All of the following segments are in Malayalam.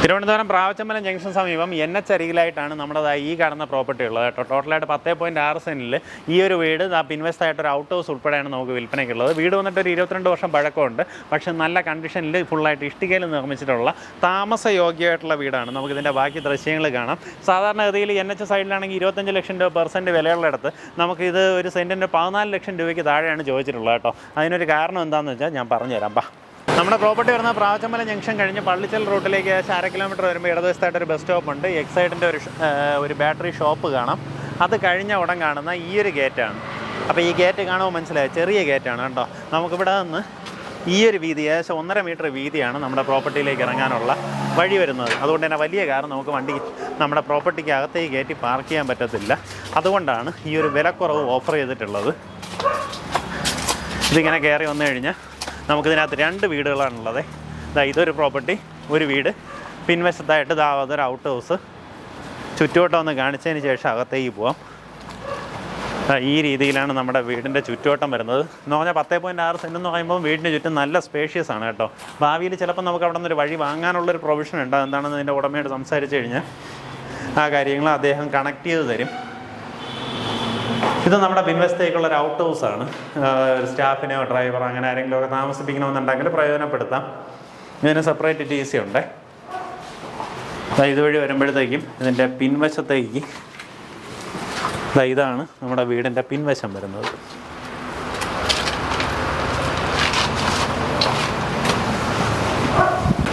തിരുവനന്തപുരം പ്രാവച്ചമ്പലം ജംഗ്ഷൻ സമീപം NH അരികിലായിട്ടാണ് നമ്മുടെ ഈ കാണുന്ന പ്രോപ്പർട്ടി ഉള്ളത് കേട്ടോ. ടോട്ടലായിട്ട് 10.6 സെൻറ്റിൽ ഈ ഒരു വീട് പിൻവശത്തായിട്ട് ഒരു ഔട്ട് ഹൗസ് ഉൾപ്പെടെയാണ് നമുക്ക് വിൽപ്പനയ്ക്കുള്ളത്. വീട് വന്നിട്ട് ഒരു 22 വർഷം പഴക്കമുണ്ട്. പക്ഷേ നല്ല കണ്ടീഷനിൽ ഫുള്ളായിട്ട് ഇഷ്ടികയിൽ നിർമ്മിച്ചിട്ടുള്ള താമസയോഗ്യമായിട്ടുള്ള വീടാണ്. നമുക്കിതിൻ്റെ ബാക്കി ദൃശ്യങ്ങൾ കാണാം. സാധാരണഗതിയിൽ NH സൈഡിലാണെങ്കിൽ 25 ലക്ഷം രൂപ പെർസെൻറ്റ് വിലയുള്ളിടത്ത് നമുക്കിത് ഒരു സെൻറ്റിൻ്റെ 14 ലക്ഷം രൂപയ്ക്ക് താഴെയാണ് ചോദിച്ചിട്ടുള്ളത് കേട്ടോ. അതിനൊരു കാരണം എന്താണെന്ന് വെച്ചാൽ ഞാൻ പറഞ്ഞുതരാം. നമ്മുടെ പ്രോപ്പർട്ടി വരുന്ന പ്രാവച്ചമ്പലം ജംഗ്ഷൻ കഴിഞ്ഞ് പള്ളിച്ചൽ റൂട്ടിലേക്ക് ഏകദേശം 1/2 കിലോമീറ്റർ വരുമ്പോൾ ഇടതുവശത്തായിട്ടൊരു ബസ് സ്റ്റോപ്പ് ഉണ്ട്. എക്സൈഡിൻ്റെ ഒരു ബാറ്ററി ഷോപ്പ് കാണാം. അത് കഴിഞ്ഞ ഉടൻ കാണുന്ന ഈ ഒരു ഗേറ്റാണ്. അപ്പോൾ ഈ ഗേറ്റ് കാണുമ്പോൾ മനസ്സിലായി, ചെറിയ ഗേറ്റാണ് കേട്ടോ. നമുക്കിവിടെ നിന്ന് ഈ ഒരു വീതി ഏകദേശം 1.5 മീറ്റർ വീതിയാണ് നമ്മുടെ പ്രോപ്പർട്ടിയിലേക്ക് ഇറങ്ങാനുള്ള വഴി വരുന്നത്. അതുകൊണ്ട് തന്നെ വലിയ കാർ നമുക്ക് വണ്ടി നമ്മുടെ പ്രോപ്പർട്ടിക്ക് അകത്തേക്ക് കയറ്റി പാർക്ക് ചെയ്യാൻ പറ്റത്തില്ല. അതുകൊണ്ടാണ് ഈ ഒരു വിലക്കുറവ് ഓഫർ ചെയ്തിട്ടുള്ളത്. ഇതിങ്ങനെ കയറി വന്നു കഴിഞ്ഞാൽ നമുക്കിതിനകത്ത് 2 വീടുകളാണുള്ളത്. ഇതൊരു പ്രോപ്പർട്ടി, ഒരു വീട്, പിൻവശത്തായിട്ട് അതൊരു ഔട്ട് ഹൗസ്. ചുറ്റുവട്ടം ഒന്ന് കാണിച്ചതിന് ശേഷം അകത്തേക്ക് പോവാം. ഈ രീതിയിലാണ് നമ്മുടെ വീടിൻ്റെ ചുറ്റുവട്ടം വരുന്നത്. എന്ന് പറഞ്ഞാൽ 10.6 സെൻറ്റ് എന്ന് പറയുമ്പോൾ വീടിന് ചുറ്റും നല്ല സ്പേഷ്യസ് ആണ് കേട്ടോ. ഭാവിയിൽ ചിലപ്പോൾ നമുക്ക് അവിടെ നിന്നൊരു വഴി വാങ്ങാനുള്ളൊരു പ്രൊവിഷൻ ഉണ്ട്. എന്താണെന്ന് ഇതിൻ്റെ ഉടമയോട് സംസാരിച്ച് കഴിഞ്ഞാൽ ആ കാര്യങ്ങൾ അദ്ദേഹം കണക്ട് ചെയ്ത് തരും. ഇത് നമ്മുടെ പിൻവശത്തേക്കുള്ളൊരു ഔട്ട് ഹൗസാണ്. സ്റ്റാഫിനെയോ ഡ്രൈവറോ അങ്ങനെ ആരെങ്കിലും ഒക്കെ താമസിപ്പിക്കണമെന്നുണ്ടെങ്കിൽ പ്രയോജനപ്പെടുത്താം. ഇതിന് സെപ്പറേറ്റ് TC ഉണ്ട്. ഇതുവഴി വരുമ്പോഴത്തേക്കും ഇതിൻ്റെ പിൻവശത്തേക്ക് ഇതാണ് നമ്മുടെ വീടിൻ്റെ പിൻവശം വരുന്നത്.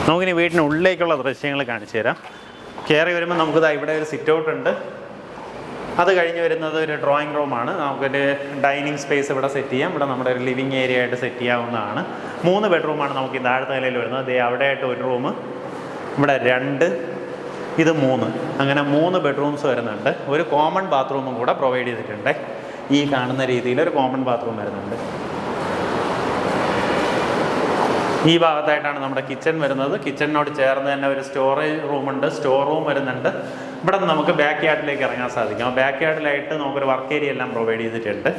നമുക്കിനി വീടിനുള്ളിലേക്കുള്ള ദൃശ്യങ്ങൾ കാണിച്ചു തരാം. കയറി വരുമ്പോൾ നമുക്കിതാ ഇവിടെ ഒരു സിറ്റ് ഔട്ട് ഉണ്ട്. അത് കഴിഞ്ഞ് വരുന്നത് ഒരു ഡ്രോയിങ് റൂമാണ്. നമുക്കൊരു ഡൈനിങ് സ്പേസ് ഇവിടെ സെറ്റ് ചെയ്യാം. ഇവിടെ നമ്മുടെ ഒരു ലിവിങ് ഏരിയ ആയിട്ട് സെറ്റ് ചെയ്യാവുന്നതാണ്. 3 ബെഡ്റൂമാണ് നമുക്ക് ഈ താഴത്തെ നിലയിൽ വരുന്നത്. അവിടെയായിട്ട് ഒരു റൂം, ഇവിടെ 2, ഇത് 3, അങ്ങനെ 3 ബെഡ്റൂംസ് വരുന്നുണ്ട്. ഒരു കോമൺ ബാത്റൂമും കൂടെ പ്രൊവൈഡ് ചെയ്തിട്ടുണ്ട്. ഈ കാണുന്ന രീതിയിൽ ഒരു കോമൺ ബാത്റൂം വരുന്നുണ്ട്. ഈ ഭാഗത്തായിട്ടാണ് നമ്മുടെ കിച്ചൺ വരുന്നത്. കിച്ചണിനോട് ചേർന്ന് തന്നെ ഒരു സ്റ്റോറേജ് റൂമുണ്ട്, സ്റ്റോർ റൂം വരുന്നുണ്ട്. ഇവിടെ നിന്ന് നമുക്ക് ബാക്ക് യാർഡിലേക്ക് ഇറങ്ങാൻ സാധിക്കും. ബാക്ക് യാർഡിലായിട്ട് നമുക്കൊരു വർക്ക് ഏരിയ എല്ലാം പ്രൊവൈഡ് ചെയ്തിട്ടുണ്ട്.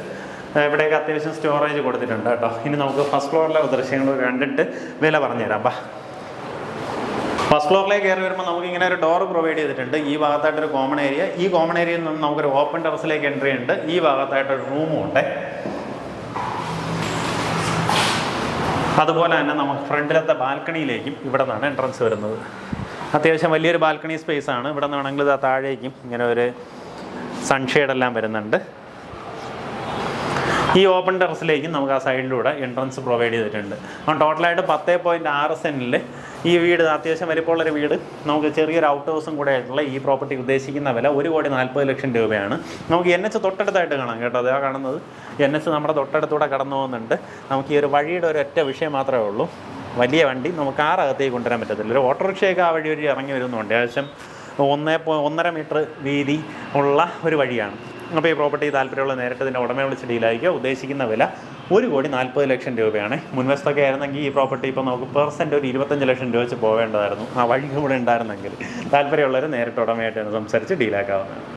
ഇവിടെയൊക്കെ അത്യാവശ്യം സ്റ്റോറേജ് കൊടുത്തിട്ടുണ്ട് കേട്ടോ. ഇനി നമുക്ക് ഫസ്റ്റ് ഫ്ലോറിലെ ദൃശ്യങ്ങൾ കണ്ടിട്ട് വില പറഞ്ഞുതരാം. ഫസ്റ്റ് ഫ്ലോറിലേക്ക് കയറി വരുമ്പോൾ നമുക്കിങ്ങനെ ഒരു ഡോർ പ്രൊവൈഡ് ചെയ്തിട്ടുണ്ട്. ഈ ഭാഗത്തായിട്ടൊരു കോമൺ ഏരിയ, ഈ കോമൺ ഏരിയയിൽ നിന്ന് നമുക്കൊരു ഓപ്പൺ ടെറസിലേക്ക് എൻട്രി ഉണ്ട്. ഈ ഭാഗത്തായിട്ടൊരു റൂമും ഉണ്ട്. അതുപോലെ തന്നെ നമുക്ക് ഫ്രണ്ടിലത്തെ ബാൽക്കണിയിലേക്കും ഇവിടെ നിന്നാണ് എൻട്രൻസ് വരുന്നത്. അത്യാവശ്യം വലിയൊരു ബാൽക്കണി സ്പേസ് ആണ്. ഇവിടെ നിന്നാണെങ്കിൽ താഴേക്കും ഇങ്ങനെ ഒരു സൺഷെയ്ഡെല്ലാം വരുന്നുണ്ട്. ഈ ഓപ്പൺ ടെറസിലേക്കും നമുക്ക് ആ സൈഡിലൂടെ എൻട്രൻസ് പ്രൊവൈഡ് ചെയ്തിട്ടുണ്ട്. അപ്പം ടോട്ടലായിട്ട് 10.6 സെൻറ്റിൽ ഈ വീട്, അത്യാവശ്യം വലിപ്പമുള്ളൊരു വീട്, നമുക്ക് ചെറിയൊരു ഔട്ട് ഹൗസും കൂടെ ആയിട്ടുള്ള ഈ പ്രോപ്പർട്ടി ഉദ്ദേശിക്കുന്ന വില 1,40 ലക്ഷം രൂപയാണ്. നമുക്ക് NH തൊട്ടടുത്തായിട്ട് കാണാം കേട്ടോ. അതാ കാണുന്നത് NH നമ്മുടെ തൊട്ടടുത്തൂടെ കടന്നു പോകുന്നുണ്ട്. നമുക്ക് ഈ ഒരു വഴിയുടെ ഒരു ഒറ്റ വിഷയം മാത്രമേ ഉള്ളൂ. വലിയ വണ്ടി നമുക്ക് കാറകത്തേക്ക് കൊണ്ടുവരാൻ പറ്റത്തില്ല. ഒരു ഓട്ടോറിക്ഷയൊക്കെ ആ വഴി ഇറങ്ങി വരുന്നുണ്ട്. ഏകദേശം 1.5 മീറ്റർ വീതി ഉള്ള ഒരു വഴിയാണ്. അപ്പോൾ ഈ പ്രോപ്പർട്ടി താല്പര്യമുള്ള നേരിട്ട് ഇതിൻ്റെ ഉടമയെ വിളിച്ച് ഡീലായിരിക്കുക. ഉദ്ദേശിക്കുന്ന വില 1,40 ലക്ഷം രൂപയാണ്. മുൻവശത്തൊക്കെ ആയിരുന്നെങ്കിൽ ഈ പ്രോപ്പർട്ടി ഇപ്പോൾ നമുക്ക് പെർസെൻറ്റ് ഒരു 25 ലക്ഷം രൂപ വെച്ച് പോവേണ്ടതായിരുന്നു. ആ വഴി കൂടെ ഉണ്ടായിരുന്നെങ്കിൽ താല്പര്യമുള്ളവർ നേരിട്ട് ഉടമയായിട്ട് സംസാരിച്ച് ഡീലാക്കാവുന്നതാണ്.